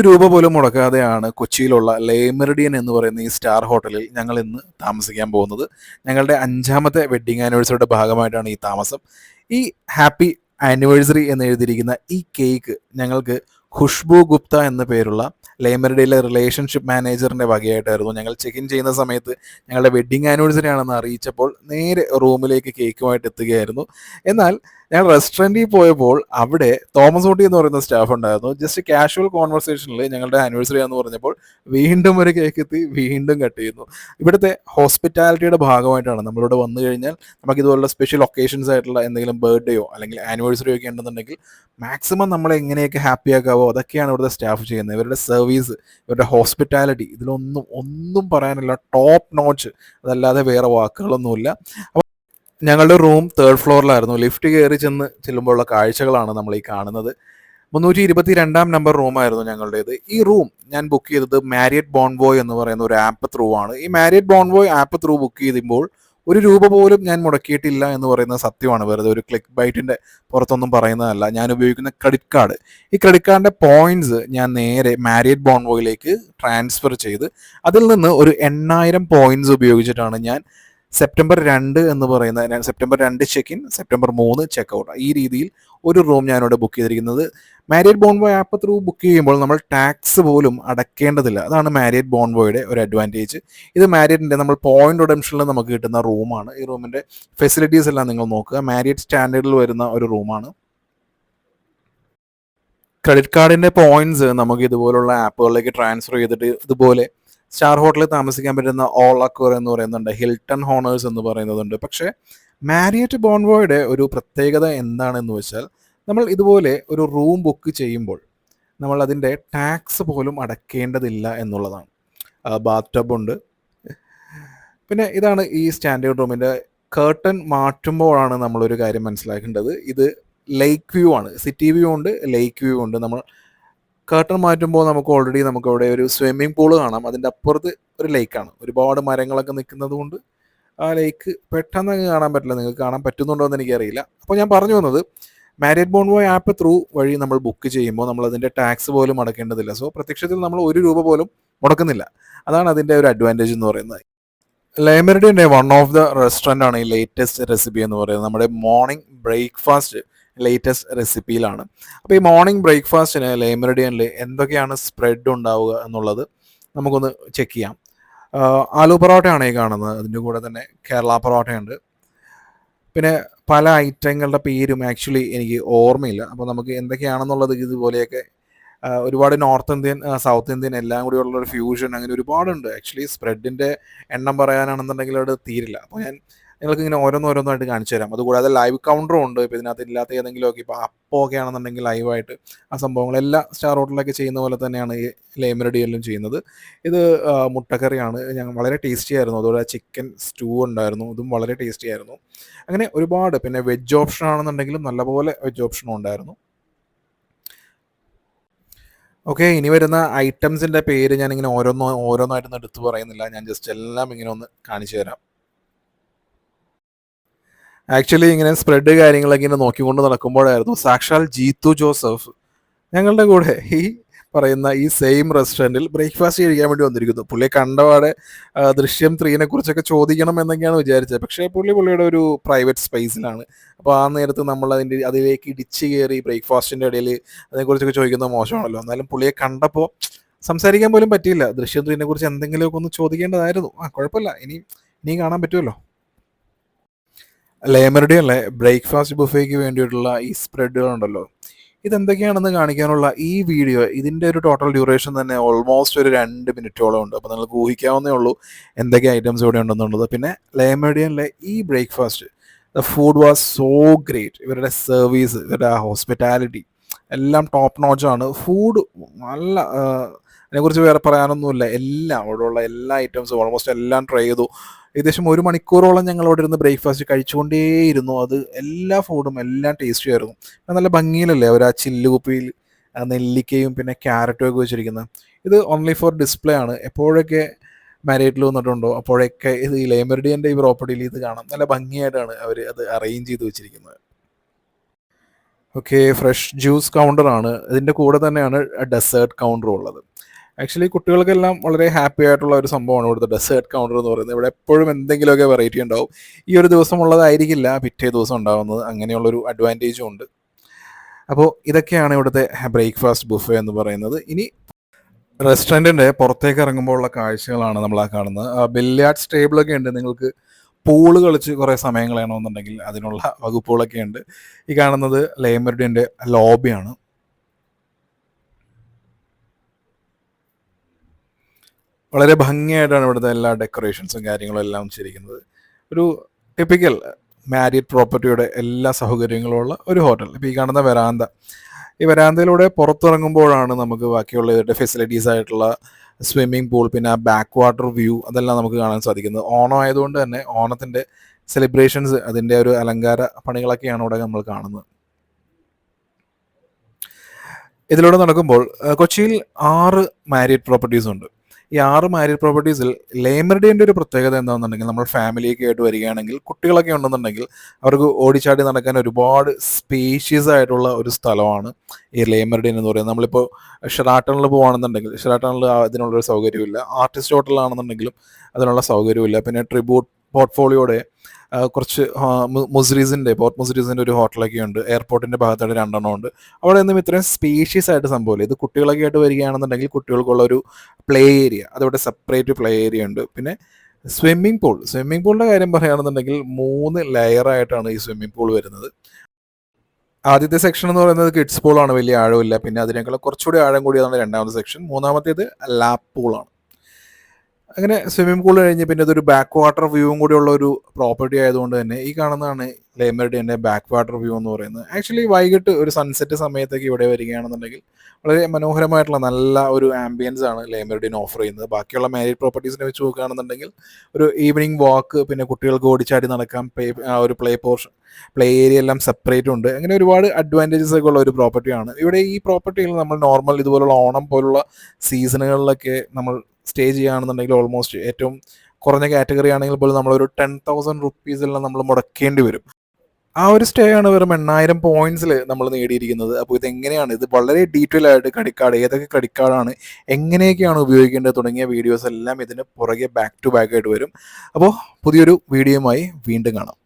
രൂപ പോലും മുടക്കാതെയാണ് കൊച്ചിയിലുള്ള ലേ മെറിഡിയൻ എന്ന് പറയുന്ന ഈ സ്റ്റാർ ഹോട്ടലിൽ ഞങ്ങൾ ഇന്ന് താമസിക്കാൻ പോകുന്നത്. ഞങ്ങളുടെ 5ാമത്തെ വെഡ്ഡിങ് ആനിവേഴ്സറിയുടെ ഭാഗമായിട്ടാണ് ഈ താമസം. ഈ ഹാപ്പി ആനിവേഴ്സറി എന്ന് എഴുതിയിരിക്കുന്ന ഈ കേക്ക് ഞങ്ങൾക്ക് ഖുഷ്ബു ഗുപ്ത എന്ന പേരുള്ള ലേ മെറിഡിയയിലെ റിലേഷൻഷിപ്പ് മാനേജറിൻ്റെ വകയായിട്ടായിരുന്നു. ഞങ്ങൾ ചെക്ക് ഇൻ ചെയ്യുന്ന സമയത്ത് ഞങ്ങളുടെ വെഡ്ഡിങ് ആനിവേഴ്സറി ആണെന്ന് അറിയിച്ചപ്പോൾ നേരെ റൂമിലേക്ക് കേക്കുമായിട്ട് എത്തുകയായിരുന്നു. എന്നാൽ ഞാൻ റെസ്റ്റോറൻറ്റിൽ പോയപ്പോൾ അവിടെ തോമസ് ഊട്ടി എന്ന് പറയുന്ന സ്റ്റാഫ് ഉണ്ടായിരുന്നു. ജസ്റ്റ് കാഷ്വൽ കോൺവെർസേഷനിൽ ഞങ്ങളുടെ ആനിവേഴ്സറി ആണെന്ന് പറഞ്ഞപ്പോൾ വീണ്ടും ഒരു കേക്ക് എത്തി, വീണ്ടും കട്ട് ചെയ്യുന്നു. ഇവിടുത്തെ ഹോസ്പിറ്റാലിറ്റിയുടെ ഭാഗമായിട്ടാണ് നമ്മളിവിടെ വന്നു കഴിഞ്ഞാൽ നമുക്ക് ഇതുപോലുള്ള സ്പെഷ്യൽ ഒക്കേഷൻസ് ആയിട്ടുള്ള എന്തെങ്കിലും ബർത്ത്ഡേയോ അല്ലെങ്കിൽ ആനിവേഴ്സറിയോ ഒക്കെ ഉണ്ടെന്നുണ്ടെങ്കിൽ മാക്സിമം നമ്മളെ എങ്ങനെയൊക്കെ ഹാപ്പി ആക്കാവോ അതൊക്കെയാണ് ഇവിടുത്തെ സ്റ്റാഫ് ചെയ്യുന്നത്. ഇവരുടെ സർവീസ്, ഇവരുടെ ഹോസ്പിറ്റാലിറ്റി, ഇതിലൊന്നും പറയാനില്ല. ടോപ്പ് നോച്ച്, അതല്ലാതെ വേറെ വാക്കുകളൊന്നുമില്ല. ഞങ്ങളുടെ റൂം 3rd ഫ്ലോറിലായിരുന്നു. ലിഫ്റ്റ് കയറി ചെല്ലുമ്പോഴുള്ള കാഴ്ചകളാണ് നമ്മൾ ഈ കാണുന്നത്. 322 നമ്പർ റൂമായിരുന്നു ഞങ്ങളുടേത്. ഈ റൂം ഞാൻ ബുക്ക് ചെയ്തത് മാരിയറ്റ് ബോൺവോയ് എന്ന് പറയുന്ന ഒരു ആപ്പ് ത്രൂ ആണ്. ഈ മാരിയറ്റ് ബോൺവോയ് ആപ്പ് ത്രൂ ബുക്ക് ചെയ്യുമ്പോൾ രൂപ പോലും ഞാൻ മുടക്കിയിട്ടില്ല എന്ന് പറയുന്നത് സത്യമാണ്. വെറുതെ ഒരു ക്ലിക്ക് ബൈറ്റിൻ്റെ പുറത്തൊന്നും പറയുന്നതല്ല. ഞാൻ ഉപയോഗിക്കുന്ന ക്രെഡിറ്റ് കാർഡ്, ഈ ക്രെഡിറ്റ് കാർഡിൻ്റെ പോയിന്റ്സ് ഞാൻ നേരെ മാരിയറ്റ് ബോൺവോയിലേക്ക് ട്രാൻസ്ഫർ ചെയ്ത് അതിൽ നിന്ന് ഒരു 8000 പോയിന്റ്സ് ഉപയോഗിച്ചിട്ടാണ് ഞാൻ സെപ്റ്റംബർ 2 എന്ന് പറയുന്ന September 2 check in, September 3 check out, ഈ രീതിയിൽ ഒരു റൂം ഞാനിവിടെ ബുക്ക് ചെയ്തിരിക്കുന്നത്. മാരിയറ്റ് ബോൺവോയ് ആപ്പ് ത്രൂ ബുക്ക് ചെയ്യുമ്പോൾ നമ്മൾ ടാക്സ് പോലും അടയ്ക്കേണ്ടതില്ല. അതാണ് മാരിയറ്റ് ബോൺവോയുടെ ഒരു അഡ്വാൻറ്റേജ്. ഇത് മാരിയറ്റിൻ്റെ നമ്മൾ പോയിന്റ് റിഡംഷനിൽ നമുക്ക് കിട്ടുന്ന റൂമാണ്. ഈ റൂമിൻ്റെ ഫെസിലിറ്റീസ് എല്ലാം നിങ്ങൾ നോക്കുക. മാരിയറ്റ് സ്റ്റാൻഡേർഡിൽ വരുന്ന ഒരു റൂമാണ്. ക്രെഡിറ്റ് കാർഡിൻ്റെ പോയിന്റ്സ് നമുക്ക് ഇതുപോലുള്ള ആപ്പുകളിലേക്ക് ട്രാൻസ്ഫർ ചെയ്തിട്ട് ഇതുപോലെ സ്റ്റാർ ഹോട്ടലിൽ താമസിക്കാൻ പറ്റുന്ന ഓൾ അക്വർ എന്ന് പറയുന്നുണ്ട്, ഹിൽട്ടൺ ഹോണേഴ്സ് എന്ന് പറയുന്നതുണ്ട്. പക്ഷേ മാരിയറ്റ് ബോൺവോയുടെ ഒരു പ്രത്യേകത എന്താണെന്ന് വെച്ചാൽ നമ്മൾ ഇതുപോലെ ഒരു റൂം ബുക്ക് ചെയ്യുമ്പോൾ നമ്മൾ അതിൻ്റെ ടാക്സ് പോലും അടയ്ക്കേണ്ടതില്ല എന്നുള്ളതാണ്. ബാത്ത് ടബ് ഉണ്ട്. പിന്നെ ഇതാണ് ഈ സ്റ്റാൻഡേർഡ് റൂമിൻ്റെ കേർട്ടൻ. മാറ്റുമ്പോഴാണ് നമ്മളൊരു കാര്യം മനസ്സിലാക്കേണ്ടത്. ഇത് ലേക്ക് വ്യൂ ആണ്. സിറ്റി വ്യൂ ഉണ്ട്, ലേക്ക് വ്യൂ ഉണ്ട്. നമ്മൾ കർട്ടൻ മാറ്റുമ്പോൾ നമുക്ക് ഓൾറെഡി നമുക്കവിടെ ഒരു സ്വിമ്മിംഗ് പൂള് കാണാം. അതിൻ്റെ അപ്പുറത്ത് ഒരു ലേക്കാണ്. ഒരുപാട് മരങ്ങളൊക്കെ നിൽക്കുന്നത് കൊണ്ട് ആ ലേക്ക് പെട്ടെന്ന് കാണാൻ പറ്റില്ല. നിങ്ങൾക്ക് കാണാൻ പറ്റുന്നുണ്ടോ എന്ന് എനിക്കറിയില്ല. അപ്പോൾ ഞാൻ പറഞ്ഞു വന്നത്, മാരിയറ്റ് ബോൺവോയ് ആപ്പ് ത്രൂ വഴി നമ്മൾ ബുക്ക് ചെയ്യുമ്പോൾ നമ്മൾ അതിൻ്റെ ടാക്സ് പോലും അടക്കേണ്ടതില്ല. സോ പ്രത്യക്ഷത്തിൽ നമ്മൾ രൂപ പോലും മുടക്കുന്നില്ല. അതാണ് അതിൻ്റെ ഒരു അഡ്വാൻറ്റേജ് എന്ന് പറയുന്നത്. ലേ മെറിഡിയൻ്റെ വൺ ഓഫ് ദ റെസ്റ്റോറൻ്റ് ആണ് ഈ ലേറ്റസ്റ്റ് റെസിപ്പി എന്ന് പറയുന്നത്. നമ്മുടെ മോർണിംഗ് ബ്രേക്ക്ഫാസ്റ്റ് ലേറ്റസ്റ്റ് റെസിപ്പിയിലാണ്. അപ്പോൾ ഈ മോർണിംഗ് ബ്രേക്ക്ഫാസ്റ്റിന് ലേ മെറിഡിയനിൽ എന്തൊക്കെയാണ് സ്പ്രെഡ് ഉണ്ടാവുക എന്നുള്ളത് നമുക്കൊന്ന് ചെക്ക് ചെയ്യാം. ആലു പൊറോട്ടയാണ് ഈ കാണുന്നത്. അതിൻ്റെ കൂടെ തന്നെ കേരള പൊറോട്ടയുണ്ട്. പിന്നെ പല ഐറ്റങ്ങളുടെ പേരും ആക്ച്വലി എനിക്ക് ഓർമ്മയില്ല. അപ്പോൾ നമുക്ക് എന്തൊക്കെയാണെന്നുള്ളത് ഇതുപോലെയൊക്കെ ഒരുപാട് നോർത്ത് ഇന്ത്യൻ, സൗത്ത് ഇന്ത്യൻ എല്ലാം കൂടി ഉള്ളൊരു ഫ്യൂഷൻ, അങ്ങനെ ഒരുപാടുണ്ട്. ആക്ച്വലി സ്പ്രെഡിൻ്റെ എണ്ണം പറയാനാണെന്നുണ്ടെങ്കിൽ അവിടെ തീരില്ല. അപ്പോൾ ഞാൻ നിങ്ങൾക്ക് ഇങ്ങനെ ഓരോന്നോരോന്നായിട്ട് കാണിച്ചു തരാം. അതുകൂടാതെ ലൈവ് കൗണ്ടറും ഉണ്ട്. ഇപ്പോൾ ഇതിനകത്ത് ഇല്ലാത്ത ഏതെങ്കിലുമൊക്കെ, ഇപ്പോൾ അപ്പമൊക്കെ ആണെന്നുണ്ടെങ്കിൽ ലൈവായിട്ട് ആ സംഭവങ്ങളെല്ലാം സ്റ്റാർ ഹോട്ടലിലൊക്കെ ചെയ്യുന്ന പോലെ തന്നെയാണ് ഈ ലേ മെറിഡിയനിലും ചെയ്യുന്നത്. ഇത് മുട്ടക്കറിയാണ്. ഞങ്ങൾ വളരെ ടേസ്റ്റി ആയിരുന്നു. അതുപോലെ ചിക്കൻ സ്റ്റൂ ഉണ്ടായിരുന്നു, ഇതും വളരെ ടേസ്റ്റി ആയിരുന്നു. അങ്ങനെ ഒരുപാട്. പിന്നെ വെജ് ഓപ്ഷൻ ആണെന്നുണ്ടെങ്കിലും നല്ലപോലെ വെജ് ഓപ്ഷനും ഉണ്ടായിരുന്നു. ഓക്കെ, ഇനി വരുന്ന ഐറ്റംസിൻ്റെ പേര് ഞാനിങ്ങനെ ഓരോന്നായിട്ടൊന്നും എടുത്തു പറയുന്നില്ല. ഞാൻ ജസ്റ്റ് എല്ലാം ഇങ്ങനെ ഒന്ന് കാണിച്ചു തരാം. ആക്ച്വലി ഇങ്ങനെ സ്പ്രെഡ് കാര്യങ്ങളൊക്കെ ഇങ്ങനെ നോക്കിക്കൊണ്ട് നടക്കുമ്പോഴായിരുന്നു സാക്ഷാൽ ജീത്തു ജോസഫ് ഞങ്ങളുടെ കൂടെ ഈ പറയുന്ന ഈ സെയിം റെസ്റ്റോറൻറ്റിൽ ബ്രേക്ക്ഫാസ്റ്റ് കഴിക്കാൻ വേണ്ടി വന്നിരിക്കുന്നു. പുള്ളിയെ കണ്ടപാടെ ദൃശ്യം 3 കുറിച്ചൊക്കെ ചോദിക്കണം എന്നൊക്കെയാണ് വിചാരിച്ചത്. പക്ഷേ പുള്ളിയുടെ ഒരു പ്രൈവറ്റ് സ്പേസിലാണ്. അപ്പോൾ ആ നേരത്ത് നമ്മൾ അതിലേക്ക് ഇടിച്ച് കയറി ബ്രേക്ക്ഫാസ്റ്റിൻ്റെ ഇടയിൽ അതിനെക്കുറിച്ചൊക്കെ ചോദിക്കുന്നത് മോശമാണല്ലോ. എന്നാലും പുള്ളിയെ കണ്ടപ്പോൾ സംസാരിക്കാൻ പോലും പറ്റിയില്ല. ദൃശ്യം 3 കുറിച്ച് എന്തെങ്കിലുമൊക്കെ ഒന്ന് ചോദിക്കേണ്ടതായിരുന്നു. കുഴപ്പമില്ല, ഇനിയും കാണാൻ പറ്റുമല്ലോ. ലേ മെറിഡിയനിലെ ബ്രേക്ക്ഫാസ്റ്റ് ബുഫേക്ക് വേണ്ടിയിട്ടുള്ള ഈ സ്പ്രെഡുകളുണ്ടല്ലോ, ഇതെന്തൊക്കെയാണെന്ന് കാണിക്കാനുള്ള ഈ വീഡിയോ, ഇതിൻ്റെ ഒരു ടോട്ടൽ ഡ്യൂറേഷൻ തന്നെ ഓൾമോസ്റ്റ് ഒരു 2 മിനിറ്റോളം ഉണ്ട്. അപ്പോൾ നിങ്ങൾക്ക് ഊഹിക്കാവുന്നേ ഉള്ളൂ എന്തൊക്കെ ഐറ്റംസ് ഇവിടെ ഉണ്ടെന്നുള്ളത്. പിന്നെ ലേ മെറിഡിയനിലെ ഈ breakfast, the food was so great. ഇവരുടെ സർവീസ്, ഇവരുടെ ഹോസ്പിറ്റാലിറ്റി എല്ലാം ടോപ്പ് നോച്ചാണ്. ഫുഡ് നല്ല, അതിനെക്കുറിച്ച് വേറെ പറയാനൊന്നുമില്ല. എല്ലാം അവിടെയുള്ള എല്ലാ ഐറ്റംസും ഓൾമോസ്റ്റ് എല്ലാം ട്രൈ ചെയ്തു. ഏകദേശം 1 മണിക്കൂറോളം ഞങ്ങൾ അവിടെ ഇരുന്ന് ബ്രേക്ക്ഫാസ്റ്റ് കഴിച്ചുകൊണ്ടേയിരുന്നു. അത് എല്ലാ ഫുഡും എല്ലാം ടേസ്റ്റി ആയിരുന്നു. നല്ല ഭംഗിയിലല്ലേ അവർ ആ ചില്ല് കുപ്പിയിൽ നെല്ലിക്കയും പിന്നെ ക്യാരറ്റും ഒക്കെ വെച്ചിരിക്കുന്നത്. ഇത് ഓൺലി ഫോർ ഡിസ്പ്ലേ ആണ്. എപ്പോഴൊക്കെ മാരിയറ്റിൽ വന്നിട്ടുണ്ടോ അപ്പോഴൊക്കെ ഇത് ഈ ലേ മെറിഡിയൻ്റെ ഈ പ്രോപ്പർട്ടിയിൽ ഇത് കാണാം. നല്ല ഭംഗിയായിട്ടാണ് അവർ അത് അറേഞ്ച് ചെയ്ത് വെച്ചിരിക്കുന്നത്. ഓക്കെ, ഫ്രഷ് ജ്യൂസ് കൗണ്ടറാണ്. ഇതിൻ്റെ കൂടെ തന്നെയാണ് ഡെസേർട്ട് കൗണ്ടറും ഉള്ളത്. ആക്ച്വലി കുട്ടികൾക്കെല്ലാം വളരെ ഹാപ്പി ആയിട്ടുള്ള ഒരു സംഭവമാണ് ഇവിടുത്തെ ഡെസേർട്ട് കൗണ്ടർ എന്ന് പറയുന്നത്. ഇവിടെ എപ്പോഴും എന്തെങ്കിലുമൊക്കെ വെറൈറ്റി ഉണ്ടാവും. ഈ ഒരു ദിവസം ഉള്ളതായിരിക്കില്ല പിറ്റേ ദിവസം ഉണ്ടാകുന്നത്. അങ്ങനെയുള്ളൊരു അഡ്വാൻറ്റേജും ഉണ്ട്. അപ്പോൾ ഇതൊക്കെയാണ് ഇവിടുത്തെ ബ്രേക്ക്ഫാസ്റ്റ് ബുഫേ എന്ന് പറയുന്നത്. ഇനി റെസ്റ്റോറൻറ്റിൻ്റെ പുറത്തേക്ക് ഇറങ്ങുമ്പോൾ ഉള്ള കാഴ്ചകളാണ് നമ്മൾ ആ കാണുന്നത്. ബില്യാർഡ്സ് ടേബിളൊക്കെ ഉണ്ട്. നിങ്ങൾക്ക് പൂള് കളിച്ച് കുറേ സമയം കളയണമെന്നുണ്ടെങ്കിൽ അതിനുള്ള വകുപ്പുകളൊക്കെ ഉണ്ട്. ഈ കാണുന്നത് ലെ മെറിഡിയൻ്റെ ലോബിയാണ്. വളരെ ഭംഗിയായിട്ടാണ് ഇവിടുത്തെ എല്ലാ ഡെക്കറേഷൻസും കാര്യങ്ങളും എല്ലാം ചെയ്തിരിക്കുന്നത്. ഒരു ടിപ്പിക്കൽ മാരിഡ് പ്രോപ്പർട്ടിയുടെ എല്ലാ സൗകര്യങ്ങളും ഉള്ള ഒരു ഹോട്ടൽ. ഇപ്പോൾ ഈ കാണുന്ന വരാന്ത, ഈ വരാന്തയിലൂടെ പുറത്തിറങ്ങുമ്പോഴാണ് നമുക്ക് ബാക്കിയുള്ള ഇതിൻ്റെ ഫെസിലിറ്റീസ് ആയിട്ടുള്ള സ്വിമ്മിംഗ് പൂൾ, പിന്നെ ആ ബാക്ക് വാട്ടർ വ്യൂ, അതെല്ലാം നമുക്ക് കാണാൻ സാധിക്കുന്നത്. ഓണം ആയതുകൊണ്ട് തന്നെ ഓണത്തിൻ്റെ സെലിബ്രേഷൻസ്, അതിൻ്റെ ഒരു അലങ്കാര പണികളൊക്കെയാണ് ഇവിടെ നമ്മൾ കാണുന്നത്. ഇതിലൂടെ നടക്കുമ്പോൾ കൊച്ചിയിൽ 6 മാരിഡ് പ്രോപ്പർട്ടീസ് ഉണ്ട്. ഈ 6 മാരിഡ് പ്രോപ്പർട്ടീസിൽ ലെ മെറിഡിയൻ്റെ ഒരു പ്രത്യേകത എന്താണെന്നുണ്ടെങ്കിൽ, നമ്മൾ ഫാമിലിയൊക്കെ ആയിട്ട് വരികയാണെങ്കിൽ, കുട്ടികളൊക്കെ ഉണ്ടെന്നുണ്ടെങ്കിൽ അവർക്ക് ഓടിച്ചാടി നടക്കാൻ ഒരുപാട് സ്പേഷ്യസ് ആയിട്ടുള്ള ഒരു സ്ഥലമാണ് ഈ ലെ മെറിഡിയൻ എന്ന് പറയുന്നത്. നമ്മളിപ്പോൾ ഷെറാട്ടണിൽ പോകുകയാണെന്നുണ്ടെങ്കിൽ ഷെറാട്ടണിൽ അതിനുള്ളൊരു സൗകര്യമില്ല. ആർട്ടിസ്റ്റ് ഹോട്ടലാണെന്നുണ്ടെങ്കിലും അതിനുള്ള സൗകര്യമില്ല. പിന്നെ ട്രിബ്യൂട്ട് പോർട്ട്ഫോളിയോയുടെ കുറച്ച് പോർട്ട് മുസ്രീസിൻ്റെ ഒരു ഹോട്ടലൊക്കെ ഉണ്ട്. എയർപോർട്ടിൻ്റെ ഭാഗത്തായിട്ട് 2 ഉണ്ട്. അവിടെ ഒന്നും ഇത്രയും സ്പേഷ്യസ് ആയിട്ട് സംഭവമില്ല. ഇത് കുട്ടികളൊക്കെ ആയിട്ട് വരികയാണെന്നുണ്ടെങ്കിൽ കുട്ടികൾക്കുള്ള ഒരു പ്ലേ ഏരിയ, അതവിടെ സെപ്പറേറ്റ് പ്ലേ ഏരിയ ഉണ്ട്. പിന്നെ സ്വിമ്മിംഗ് പൂളിൻ്റെ കാര്യം പറയുകയാണെന്നുണ്ടെങ്കിൽ 3 ലെയറായിട്ടാണ് ഈ സ്വിമ്മിംഗ് പൂൾ വരുന്നത്. ആദ്യത്തെ സെക്ഷൻ എന്ന് പറയുന്നത് കിഡ്സ് പൂളാണ്, വലിയ ആഴമില്ല. പിന്നെ അതിനേക്കാൾ കുറച്ചുകൂടി ആഴം കൂടിയതാണ് രണ്ടാമത്തെ സെക്ഷൻ. മൂന്നാമത്തേത് ലാപ്പ് പൂളാണ്. അങ്ങനെ സ്വിമ്മിംഗ് പൂൾ കഴിഞ്ഞ് പിന്നെ ഇതൊരു ബാക്ക് വാട്ടർ വ്യൂവും കൂടി ഉള്ള ഒരു പ്രോപ്പർട്ടി ആയതുകൊണ്ട് തന്നെ ഈ കാണുന്നതാണ് ലെ മെറിഡിയൻ്റെ ബാക്ക് വാട്ടർ വ്യൂ എന്ന് പറയുന്നത്. ആക്ച്വലി വൈകിട്ട് ഒരു സൺസെറ്റ് സമയത്തേക്ക് ഇവിടെ വരികയാണെന്നുണ്ടെങ്കിൽ വളരെ മനോഹരമായിട്ടുള്ള നല്ല ഒരു ആംബിയൻസ് ആണ് ലെ മെറിഡിയൻ ഓഫർ ചെയ്യുന്നത്. ബാക്കിയുള്ള മാരീഡ് പ്രോപ്പർട്ടീസിനെ വെച്ച് നോക്കുകയാണെന്നുണ്ടെങ്കിൽ ഒരു ഈവനിങ് വാക്ക്, പിന്നെ കുട്ടികൾക്ക് ഓടിച്ചാടി നടക്കാം, ഒരു പ്ലേ ഏരിയ എല്ലാം സെപ്പറേറ്റ് ഉണ്ട്. അങ്ങനെ ഒരുപാട് അഡ്വാൻറ്റേജസ് ഒക്കെ ഉള്ള ഒരു പ്രോപ്പർട്ടിയാണ്. ഇവിടെ ഈ പ്രോപ്പർട്ടിയിൽ നമ്മൾ നോർമൽ ഇതുപോലുള്ള ഓണം പോലുള്ള സീസണുകളിലൊക്കെ നമ്മൾ സ്റ്റേ ചെയ്യുകയാണെന്നുണ്ടെങ്കിൽ ഓൾമോസ്റ്റ് ഏറ്റവും കുറഞ്ഞ കാറ്റഗറി ആണെങ്കിൽ പോലും നമ്മളൊരു 10,000 റുപ്പീസെല്ലാം നമ്മൾ മുടക്കേണ്ടി വരും. ആ ഒരു സ്റ്റേ ആണ് വെറും 8,000 പോയിന്റ്സിൽ നമ്മൾ നേടിയിരിക്കുന്നത്. അപ്പോൾ ഇതെങ്ങനെയാണ്, ഇത് വളരെ ഡീറ്റെയിൽ ആയിട്ട് ക്രെഡിറ്റ് കാർഡ്, ഏതൊക്കെ ക്രെഡിറ്റ് കാർഡാണ്, എങ്ങനെയൊക്കെയാണ് ഉപയോഗിക്കേണ്ടത് തുടങ്ങിയ വീഡിയോസ് എല്ലാം ഇതിന് പുറകെ ബാക്ക് ടു ബാക്ക് ആയിട്ട് വരും. അപ്പോൾ പുതിയൊരു വീഡിയോയുമായി വീണ്ടും കാണാം.